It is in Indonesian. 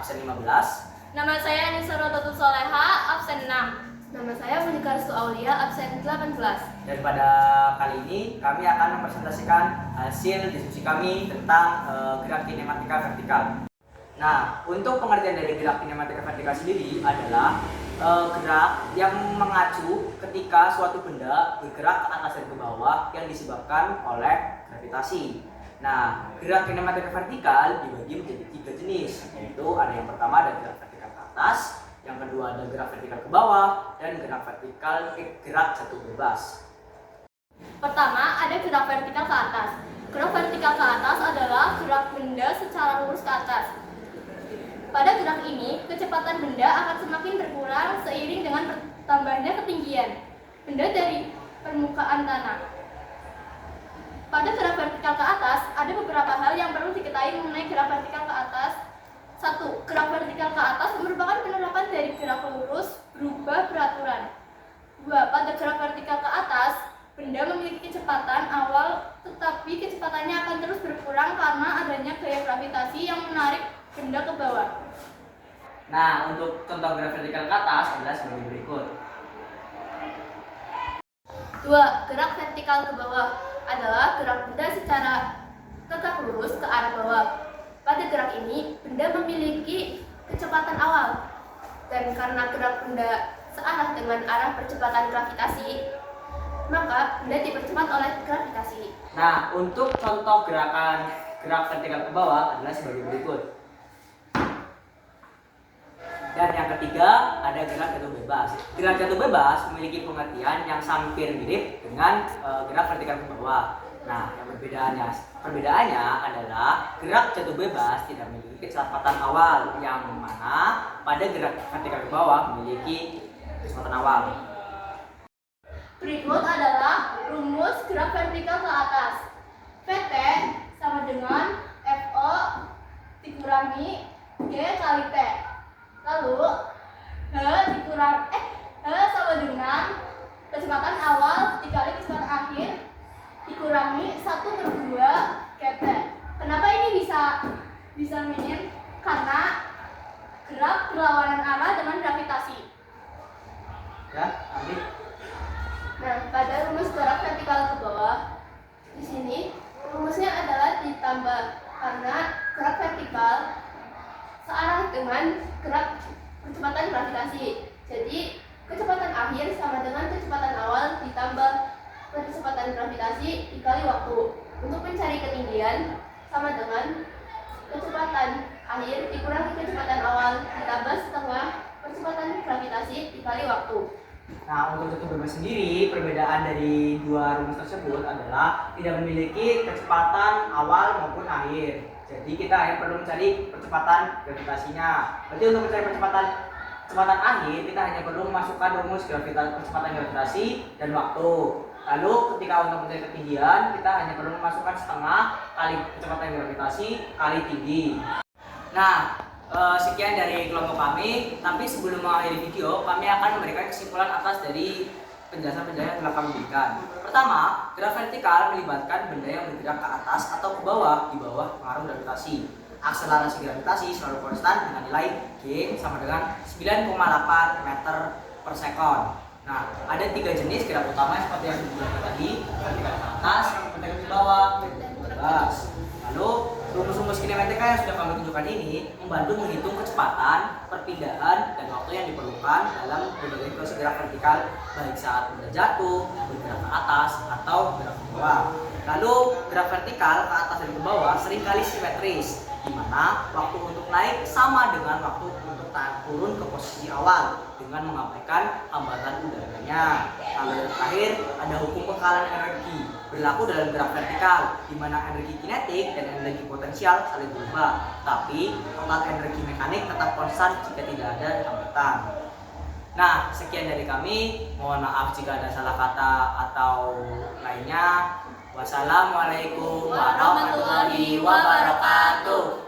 absen 15. Nama saya Anissa Rotatul Soleha, absen 6. Nama saya Monika Restu Aulia, absen 18. Dan pada kali ini kami akan mempresentasikan hasil diskusi kami tentang gerak kinematika vertikal. Nah, untuk pengertian dari gerak kinematika vertikal sendiri adalah gerak yang mengacu ketika suatu benda bergerak ke atas dan ke bawah yang disebabkan oleh gravitasi. Nah, gerak kinematika vertikal dibagi menjadi 3 jenis, yaitu ada yang pertama ada gerak vertikal ke atas, yang kedua ada gerak vertikal ke bawah, dan gerak jatuh bebas. Pertama, ada gerak vertikal ke atas. Gerak vertikal ke atas adalah gerak benda secara lurus ke atas. Pada gerak ini, kecepatan benda akan semakin berkurang seiring dengan bertambahnya ketinggian benda dari permukaan tanah. Pada gerak vertikal ke atas, ada beberapa hal yang perlu diketahui mengenai gerak vertikal ke atas. 1. Gerak vertikal ke atas merupakan penerapan dari gerak lurus berubah peraturan. 2. Pada gerak vertikal ke atas, benda memiliki kecepatan awal, tetapi kecepatannya akan terus berkurang karena adanya gaya gravitasi yang menarik benda ke bawah. Nah, untuk contoh gerak vertikal ke atas adalah sebagai berikut. 2. Gerak vertikal ke bawah adalah gerak benda secara tegak lurus ke arah bawah. Pada gerak ini, benda memiliki kecepatan awal, dan karena gerak benda searah dengan arah percepatan gravitasi, maka benda dipercepat oleh gravitasi. Nah, untuk contoh gerak vertikal ke bawah adalah sebagai berikut. Dan yang ketiga ada gerak jatuh bebas. Gerak jatuh bebas memiliki pengertian yang hampir mirip dengan gerak vertikal ke bawah. Nah, yang perbedaannya adalah gerak jatuh bebas tidak memiliki kecepatan awal, yang mana pada gerak vertikal ke bawah memiliki kecepatan awal. Berikut adalah rumus gerak vertikal ke atas. Vt sama dengan Fo dikurangi G kali T. Lalu H sama dengan kecepatan awal dikali kecepatan akhir dikurangi 1/2 GT. Kenapa ini bisa minim? Karena gerak berlawanan arah dengan gravitasi. Ya, ambil. Nah, pada rumus gerak vertikal ke bawah, di sini rumusnya adalah ditambah karena gerak vertikal searah dengan gerak kecepatan gravitasi. Jadi, kecepatan akhir sama dengan kecepatan awal ditambah kecepatan gravitasi dikali waktu. Untuk mencari ketinggian sama dengan kecepatan akhir dikurangi kecepatan awal ditambah setengah kecepatan gravitasi dikali waktu. Nah, untuk jatuh bebas sendiri, perbedaan dari dua rumus tersebut adalah tidak memiliki kecepatan awal maupun akhir. Jadi kita hanya perlu mencari percepatan gravitasinya. Berarti untuk mencari kecepatan akhir, kita hanya perlu memasukkan rumus percepatan gravitasi dan waktu. Lalu ketika untuk mencari ketinggian, kita hanya perlu memasukkan setengah kali kecepatan gravitasi kali tinggi. Nah, sekian dari kelompok kami. Tapi sebelum mengakhiri video, kami akan memberikan kesimpulan atas dari penjelasan-penjelasan yang telah kami berikan. Pertama, gerak vertikal melibatkan benda yang bergerak ke atas atau ke bawah di bawah pengaruh gravitasi. Akselerasi gravitasi selalu konstan dengan nilai G sama dengan 9,8 meter per sekon. Nah, ada 3 jenis gerak utama seperti yang dijelaskan tadi: vertikal ke atas, vertikal ke bawah, bebas. Lalu rumus-rumus kinematika yang sudah kami tunjukkan ini membantu menghitung kecepatan, perpindahan, dan waktu yang diperlukan dalam berbagai proses gerak vertikal, baik saat benda jatuh, bergerak ke atas, atau bergerak ke bawah. Lalu gerak vertikal ke atas dan ke bawah seringkali simetris, di mana waktu untuk naik sama dengan waktu untuk turun ke posisi awal dengan mengabaikan hambatan udaranya. Lalu yang terakhir ada hukum pengkalan energi berlaku dalam gerak vertikal, di mana energi kinetik dan energi potensial saling berubah, tapi total energi mekanik tetap konstan jika tidak ada hambatan. Nah, sekian dari kami. Mohon maaf jika ada salah kata atau lainnya. Wassalamualaikum warahmatullahi wabarakatuh.